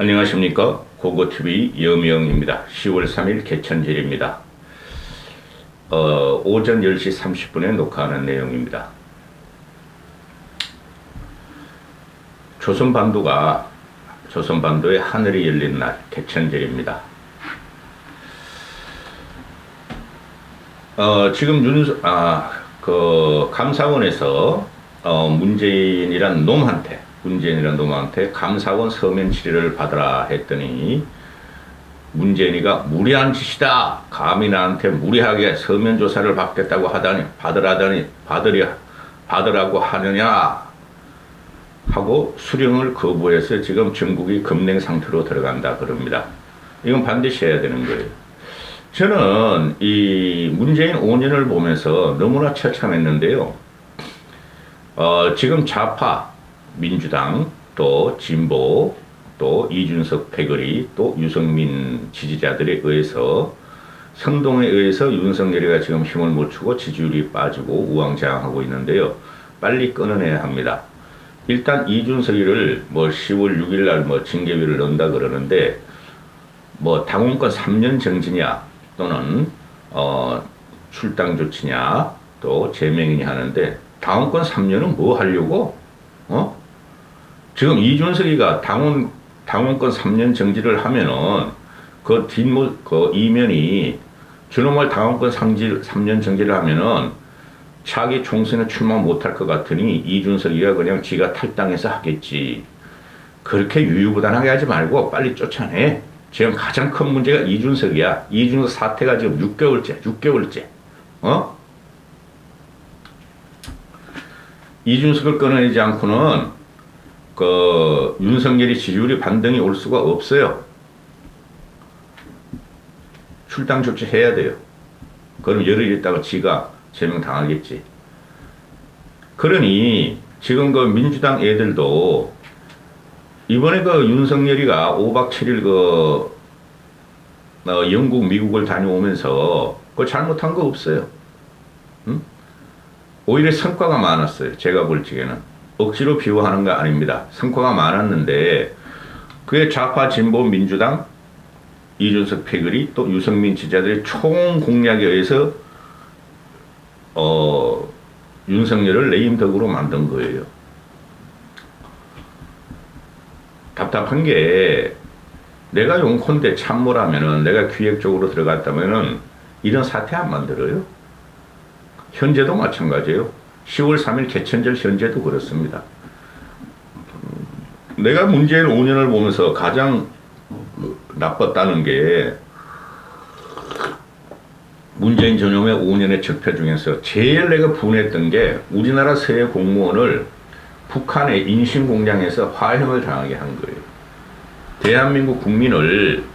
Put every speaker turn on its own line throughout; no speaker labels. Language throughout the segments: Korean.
안녕하십니까. 고고TV 여명입니다. 10월 3일 개천절입니다. 오전 10시 30분에 녹화하는 내용입니다. 조선반도의 하늘이 열린 날 개천절입니다. 지금 감사원에서 문재인이란 놈한테 감사원 서면 질의를 받으라 했더니 문재인이가 무리한 짓이다. 감히 나한테 무리하게 서면 조사를 받겠다고 받으라고 하느냐 하고 수령을 거부해서 지금 전국이 급냉 상태로 들어간다 그럽니다. 이건 반드시 해야 되는 거예요. 저는 이 문재인 5년을 보면서 너무나 처참했는데요. 지금 좌파 민주당, 또 진보, 또 이준석 패거리, 또 유승민 지지자들에 의해서 선동에 의해서 윤석열이가 지금 힘을 못 주고 지지율이 빠지고 우왕좌왕하고 있는데요. 빨리 끊어내야 합니다. 일단 이준석이를 10월 6일 날 징계위를 넣는다 그러는데 당원권 3년 정지냐 또는 출당 조치냐 또 제명이냐 하는데 당원권 3년은 뭐 하려고? 지금 이준석이가 당원권 3년 정지를 하면은 그 이면이 저놈을 당원권 3년 정지를 하면은 차기 총선에 출마 못할 것 같으니 이준석이가 그냥 지가 탈당해서 하겠지. 그렇게 유유부단하게 하지 말고 빨리 쫓아내. 지금 가장 큰 문제가 이준석이야. 이준석 사태가 지금 6개월째. 이준석을 끊어내지 않고는 윤석열이 지지율이 반등이 올 수가 없어요. 출당 조치 해야 돼요. 그럼 열흘 있다가 지가 제명 당하겠지. 그러니 지금 민주당 애들도 이번에 윤석열이가 5박 7일 영국, 미국을 다녀오면서 잘못한 거 없어요. 응? 오히려 성과가 많았어요. 제가 볼 적에는. 억지로 비호하는 거 아닙니다. 성과가 많았는데 그게 좌파 진보 민주당 이준석 패거리 또 유승민 지지자들의 총 공략에 의해서 윤석열을 레임덕으로 만든 거예요. 답답한 게 내가 용컨대 참모라면은 내가 기획적으로 들어갔다면은 이런 사태 안 만들어요. 현재도 마찬가지예요. 10월 3일 개천절 현재도 그렇습니다. 내가 문재인 5년을 보면서 가장 나빴다는 게 문재인 전용의 5년의 적폐 중에서 제일 내가 분했던 게 우리나라 서해 공무원을 북한의 인신공장에서 화형을 당하게 한 거예요. 대한민국 국민을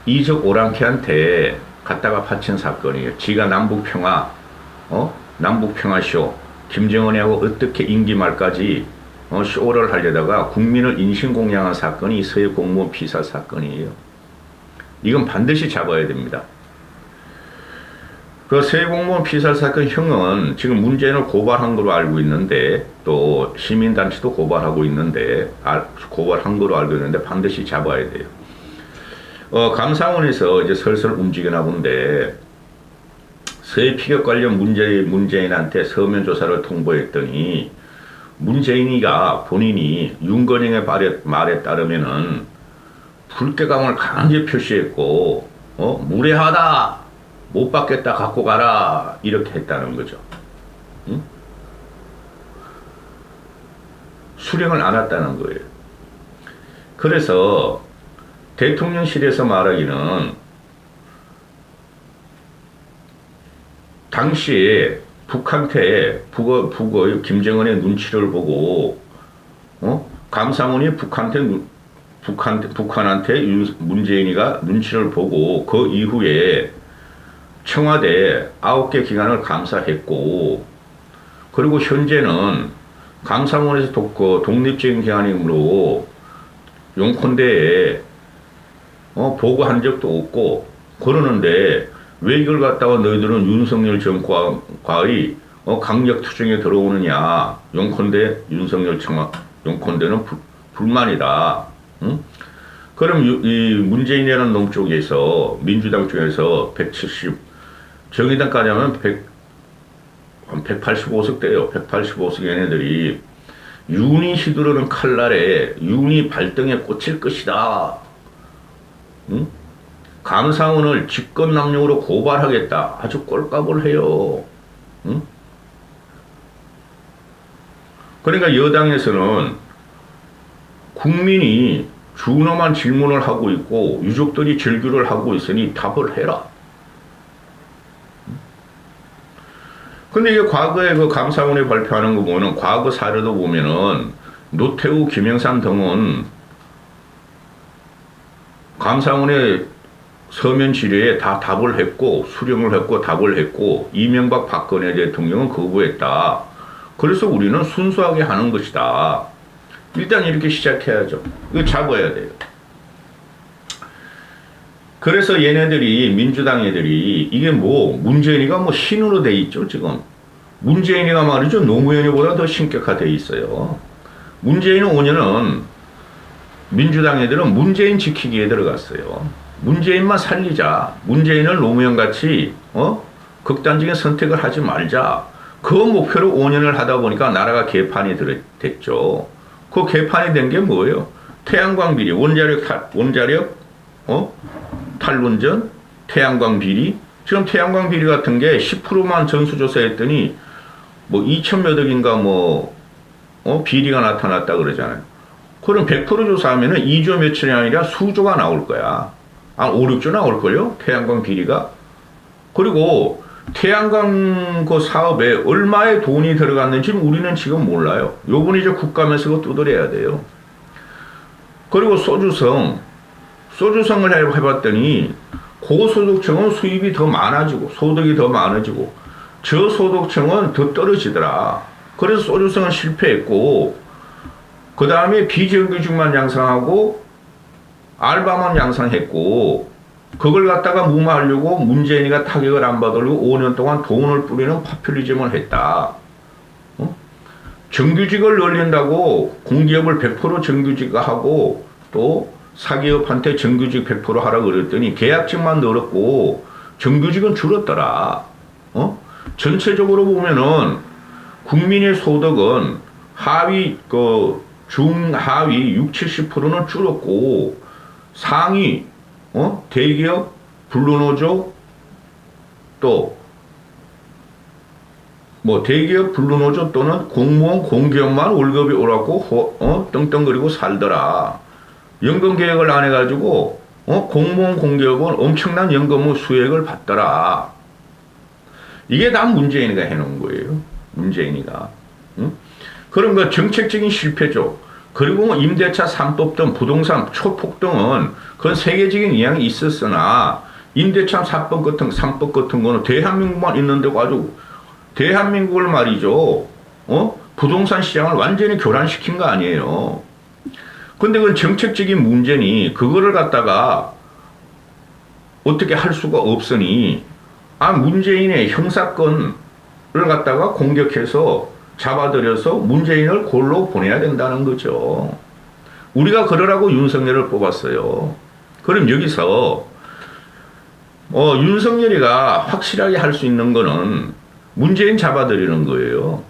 이적 오랑캐한테 갖다가 바친 사건이에요. 지가 남북평화쇼 김정은이하고 어떻게 임기 말까지 쇼를 하려다가 국민을 인신공양한 사건이 서해 공무원 피살 사건이에요. 이건 반드시 잡아야 됩니다. 그 서해 공무원 피살 사건 형은 지금 문재인을 고발한 걸로 알고 있는데 또 시민단체도 고발한 걸로 알고 있는데 반드시 잡아야 돼요. 감사원에서 이제 슬슬 움직이나 본데 서해 피격 관련 문재인한테 서면 조사를 통보했더니 문재인이가 본인이 윤건영의 말에 따르면은 불쾌감을 강하게 표시했고 무례하다 못 받겠다 갖고 가라 이렇게 했다는 거죠. 응? 수령을 안 했다는 거예요. 그래서 대통령실에서 말하기는 당시에 북한의 김정은의 눈치를 보고 감사원이 북한한테 문재인이가 눈치를 보고 그 이후에 청와대 9개 기관을 감사했고 그리고 현재는 감사원에서 독립적인 기관이므로 용컨대에 보고한 적도 없고 그러는데 왜 이걸 갖다가 너희들은 윤석열 정과의 강력 투쟁에 들어오느냐. 용컨대 윤석열 용컨대는 불만이다. 응? 그럼 이 문재인이라는 놈 쪽에서 민주당 쪽에서 170 정의당까지 하면 100한 185석 돼요. 185석 얘네들이 윤이 휘두르는 칼날에 윤이 발등에 꽂힐 것이다. 응? 감사원을 직권남용으로 고발하겠다. 아주 꼴값을 해요. 응? 그러니까 여당에서는 국민이 준엄한 질문을 하고 있고 유족들이 절규를 하고 있으니 답을 해라. 근데 이게 과거에 그 감사원이 발표하는 거 보면은 과거 사례도 보면은 노태우, 김영삼 등은 감사원의 서면 질의에 다 답을 했고 수령을 했고 답을 했고 이명박 박근혜 대통령은 거부했다. 그래서 우리는 순수하게 하는 것이다. 일단 이렇게 시작해야죠. 이거 잡아야 돼요. 그래서 얘네들이 민주당 애들이 이게 뭐 문재인이가 뭐 신으로 돼 있죠 지금. 문재인이가 말이죠 노무현이보다 더 신격화돼 있어요. 문재인 5년은 민주당 애들은 문재인 지키기에 들어갔어요. 문재인만 살리자. 문재인을 노무현같이 극단적인 선택을 하지 말자. 그 목표로 5년을 하다 보니까 나라가 개판이 됐죠. 그 개판이 된 게 뭐예요? 태양광 비리, 원자력 탈원전, 태양광 비리. 지금 태양광 비리 같은 게 10%만 전수조사했더니 뭐 2,000몇 억인가 비리가 나타났다 그러잖아요. 그럼 100% 조사하면은 2조 며칠이 아니라 수조가 나올 거야. 한 5, 6조 나올걸요? 태양광 비리가. 그리고 태양광 그 사업에 얼마의 돈이 들어갔는지 우리는 지금 몰라요. 요번에 이제 국감에서 그거 두드려야 돼요. 그리고 소주성을 해봤더니 고소득층은 수입이 더 많아지고 소득이 더 많아지고 저소득층은 더 떨어지더라. 그래서 소주성은 실패했고 그 다음에 비정규직만 양성하고 알바만 양성했고 그걸 갖다가 무마하려고 문재인이가 타격을 안 받으려고 5년 동안 돈을 뿌리는 파퓰리즘을 했다. 정규직을 늘린다고 공기업을 100% 정규직화하고 또 사기업한테 정규직 100% 하라고 그랬더니 계약직만 늘었고 정규직은 줄었더라. 전체적으로 보면은 국민의 소득은 중하위 60, 70%는 줄었고 상위 대기업, 불륜노조 또 대기업, 불륜노조 또는 공무원, 공기업만 월급이 오랐고 떵떵거리고 살더라. 연금 개혁을 안 해가지고 공무원, 공기업은 엄청난 연금 수혜를 받더라. 이게 다 문재인이가 해놓은 거예요. 문재인이가. 그런 거 정책적인 실패죠. 그리고 임대차 3법 등 부동산 초폭등은 그건 세계적인 영향이 있었으나 임대차 3법 같은 거는 대한민국만 있는데 아주 대한민국을 말이죠. 부동산 시장을 완전히 교란시킨 거 아니에요. 근데 그건 정책적인 문제니 그거를 갖다가 어떻게 할 수가 없으니 문재인의 형사건을 갖다가 공격해서 잡아들여서 문재인을 골로 보내야 된다는 거죠. 우리가 그러라고 윤석열을 뽑았어요. 그럼 여기서 윤석열이가 확실하게 할 수 있는 거는 문재인 잡아들이는 거예요.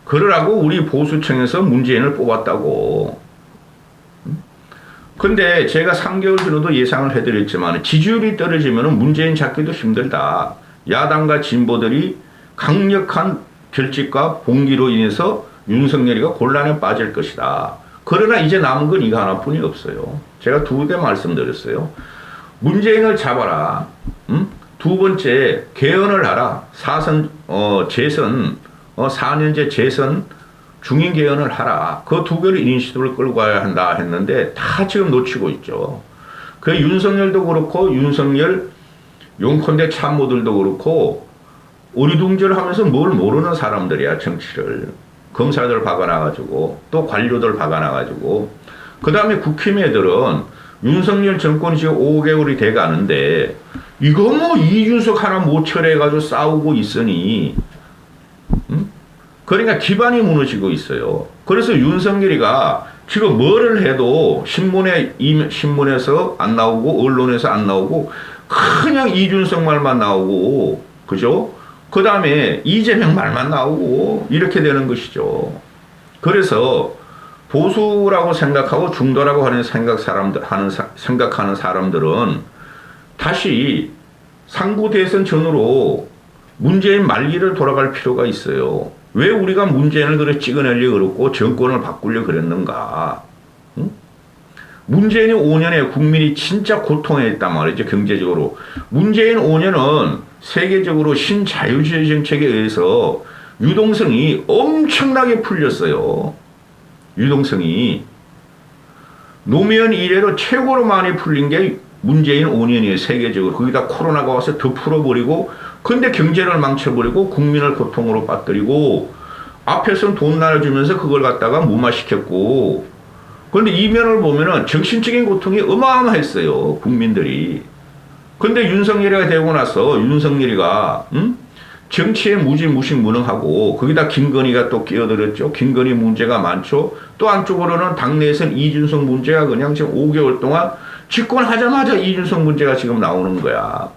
그러라고 우리 보수층에서 문재인을 뽑았다고. 근데 제가 3개월 전에도 예상을 해드렸지만 지지율이 떨어지면 문재인 잡기도 힘들다. 야당과 진보들이 강력한 결집과 봉기로 인해서 윤석열이가 곤란에 빠질 것이다. 그러나 이제 남은 건 이거 하나뿐이 없어요. 제가 두 개 말씀드렸어요. 문재인을 잡아라. 두 번째 개헌을 하라. 재선 4년제 재선 중인 개헌을 하라. 그 두 개를 이니시티브를 끌고 가야 한다 했는데 다 지금 놓치고 있죠. 그 윤석열도 그렇고 윤석열 용컨대 참모들도 그렇고 어리둥절하면서 뭘 모르는 사람들이야. 정치를. 검사들 박아놔가지고 또 관료들 박아놔가지고 그 다음에 국힘애들은 윤석열 정권이 지금 5개월이 돼가는데 이거 이준석 하나 못 철회해가지고 싸우고 있으니 그러니까 기반이 무너지고 있어요. 그래서 윤석열이가 지금 뭐를 해도 신문에서 안 나오고 언론에서 안 나오고 그냥 이준석 말만 나오고 그죠? 그 다음에 이재명 말만 나오고 이렇게 되는 것이죠. 그래서 보수라고 생각하고 중도라고 생각하는 사람들은 다시 상부 대선 전으로 문재인 말기를 돌아갈 필요가 있어요. 왜 우리가 문재인을 그래 찍어내려고 그랬고 정권을 바꾸려고 그랬는가? 응? 문재인이 5년에 국민이 진짜 고통에 있단 말이죠. 경제적으로. 문재인 5년은 세계적으로 신자유주의 정책에 의해서 유동성이 엄청나게 풀렸어요. 유동성이. 노무현 이래로 최고로 많이 풀린 게 문재인 5년이에요. 세계적으로. 거기다 코로나가 와서 더 풀어버리고 근데 경제를 망쳐버리고 국민을 고통으로 빠뜨리고 앞에서는 돈 나눠주면서 그걸 갖다가 무마시켰고 그런데 이면을 보면은 정신적인 고통이 어마어마했어요. 국민들이. 근데 윤석열이가 되고 나서 윤석열이가 정치에 무시무능하고 거기다 김건희가 또 끼어들었죠. 김건희 문제가 많죠. 또 한쪽으로는 당내에서는 이준석 문제가 그냥 지금 5개월 동안 집권하자마자 이준석 문제가 지금 나오는 거야.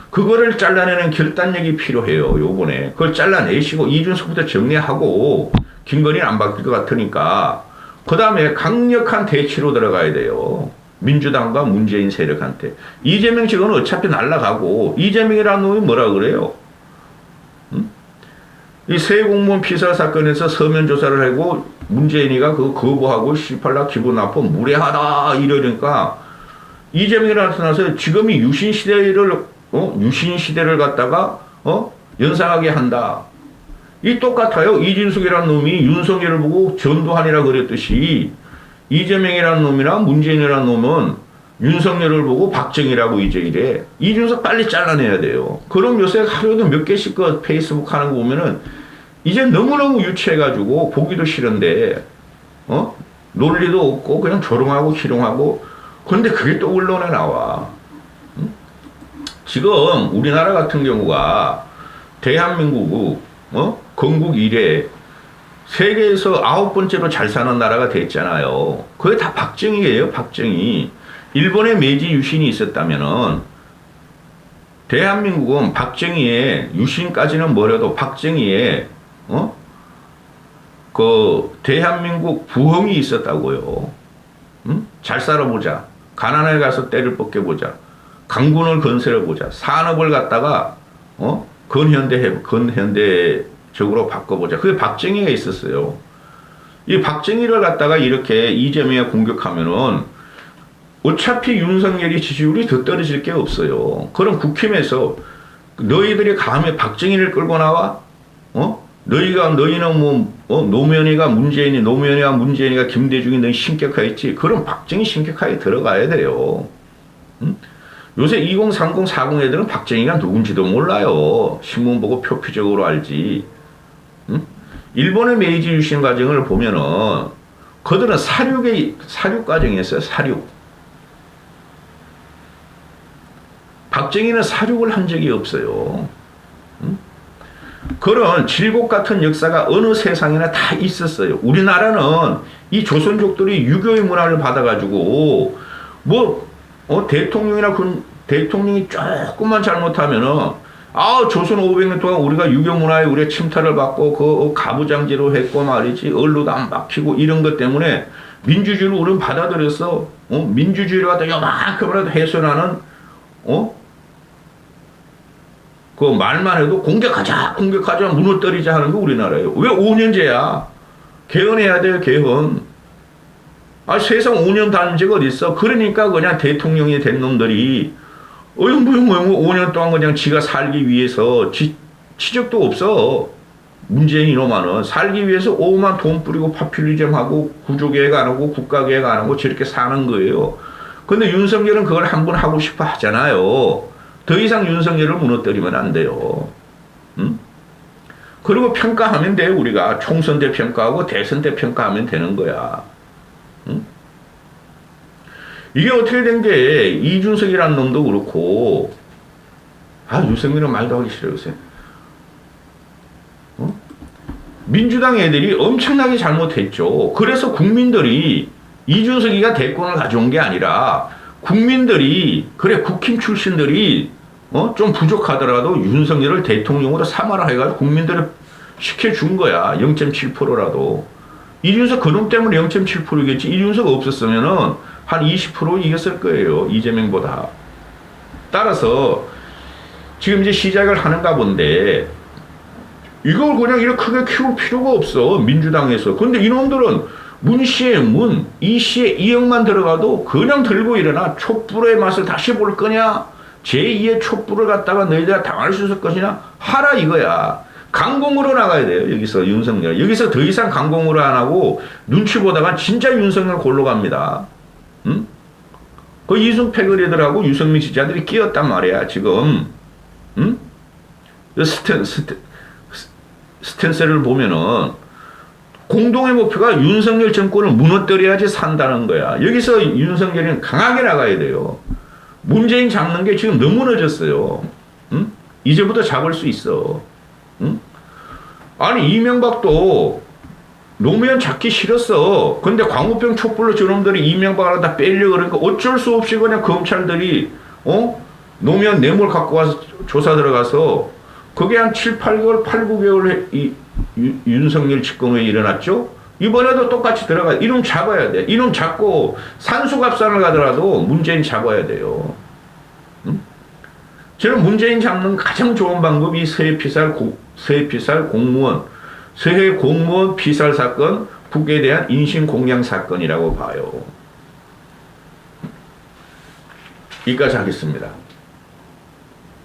그거를 잘라내는 결단력이 필요해요. 요번에. 그걸 잘라내시고 이준석부터 정리하고 김건희는 안 바뀔 것 같으니까 그 다음에 강력한 대치로 들어가야 돼요. 민주당과 문재인 세력한테. 이재명 지금은 어차피 날아가고 이재명이라는 놈이 뭐라 그래요? 이 새 공무원 피살 사건에서 서면 조사를 하고 문재인이가 그거 거부하고 씨팔라 기분 나빠 무례하다 이러니까 이재명이 나타나서 지금이 유신 시대를 갖다가 연상하게 한다. 이 똑같아요. 이준석이라는 놈이 윤석열을 보고 전두환이라 그랬듯이 이재명이라는 놈이나 문재인이라는 놈은 윤석열을 보고 박정희라고 이제 이래. 이준석 빨리 잘라내야 돼요. 그럼 요새 하루에도 몇 개씩 그 페이스북 하는 거 보면은 이제 너무너무 유치해가지고 보기도 싫은데 논리도 없고 그냥 조롱하고 희롱하고 그런데 그게 또 언론에 나와. 지금 우리나라 같은 경우가 대한민국 건국 이래 세계에서 9번째로 잘 사는 나라가 됐잖아요. 그게 다 박정희예요. 박정희. 일본에 메이지 유신이 있었다면은 대한민국은 박정희의 유신까지는 멀어도 박정희의 그 대한민국 부흥이 있었다고요. 잘 살아보자. 가난에 가서 때를 벗겨보자. 강군을 건설해보자. 산업을 갖다가 근현대적으로 바꿔보자. 그게 박정희가 있었어요. 이 박정희를 갖다가 이렇게 이재명이 공격하면은 어차피 윤석열이 지지율이 더 떨어질 게 없어요. 그럼 국힘에서 너희들이 감히 박정희를 끌고 나와? 너희는 노무현이가 문재인이가 김대중이 너희 신격화했지. 그럼 박정희 신격화에 들어가야 돼요. 요새 2030, 40 애들은 박정희가 누군지도 몰라요. 신문 보고 표피적으로 알지. 일본의 메이지 유신 과정을 보면은 그들은 사륙 과정이었어요. 사륙. 박정희는 사륙을 한 적이 없어요. 그런 질곡 같은 역사가 어느 세상에나 다 있었어요. 우리나라는 이 조선족들이 유교의 문화를 받아가지고 대통령이 조금만 잘못하면은 조선 500년 동안 우리가 유교 문화에 우리가 침탈을 받고 그 가부장제로 했고 말이지 언로도 안 박히고 이런 것 때문에 민주주의를 우리는 받아들여서 민주주의를 갖다 요만큼이라도 훼손하는 그 말만 해도 공격하자 무너뜨리자 하는 게 우리나라예요. 왜 5년제야? 개헌해야 돼요. 개헌. 세상 5년 단지가 어디 있어? 그러니까 그냥 대통령이 된 놈들이 5년 동안 그냥 지가 살기 위해서 지적도 없어. 문재인 이놈아는 살기 위해서 오만 돈 뿌리고 파퓰리즘하고 구조계획 안 하고 국가계획 안 하고 저렇게 사는 거예요. 근데 윤석열은 그걸 한번 하고 싶어 하잖아요. 더 이상 윤석열을 무너뜨리면 안 돼요. 그리고 평가하면 돼요. 우리가 총선 때 평가하고 대선 때 평가하면 되는 거야. 이게 어떻게 된 게 이준석이라는 놈도 그렇고 윤석열은 말도 하기 싫어요. 요새. 민주당 애들이 엄청나게 잘못했죠. 그래서 국민들이 이준석이가 대권을 가져온 게 아니라 국민들이 그래 국힘 출신들이 좀 부족하더라도 윤석열을 대통령으로 삼아라 해가지고 국민들이 시켜준 거야. 0.7%라도. 이준석 그놈 때문에 0.7%겠지. 이준석 없었으면은 한 20% 이겼을 거예요. 이재명보다. 따라서 지금 이제 시작을 하는가 본데 이걸 그냥 이렇게 크게 키울 필요가 없어. 민주당에서. 근데 이놈들은 문씨의 문, 이씨의 이역만 들어가도 그냥 들고 일어나. 촛불의 맛을 다시 볼 거냐? 제2의 촛불을 갖다가 너희들 당할 수 있을 것이냐? 하라 이거야. 강공으로 나가야 돼요. 여기서 윤석열. 여기서 더 이상 강공으로 안 하고 눈치 보다가 진짜 윤석열 골로 갑니다. 응? 그 이승패거리들하고 유승민 지지자들이 끼었단 말이야. 지금. 응? 스탠스를 보면은 공동의 목표가 윤석열 정권을 무너뜨려야지 산다는 거야. 여기서 윤석열은 강하게 나가야 돼요. 문재인 잡는 게 지금 너무 늦었어요. 응? 이제부터 잡을 수 있어. 응? 아니 이명박도 노무현 잡기 싫었어. 근데 광우병 촛불로 저놈들이 이명박을 다 빼려고 그러니까 어쩔 수 없이 그냥 검찰들이 노무현 뇌물 갖고 와서 조사 들어가서 그게 한 7, 8개월, 8, 9개월 윤석열 집권에 일어났죠? 이번에도 똑같이 들어가. 이놈 잡아야 돼. 이놈 잡고 산수갑산을 가더라도 문재인 잡아야 돼요. 응? 저는 문재인 잡는 가장 좋은 방법이 서해피살 공무원, 서해 공무원 피살 사건, 북에 대한 인신공양 사건이라고 봐요. 여기까지 하겠습니다.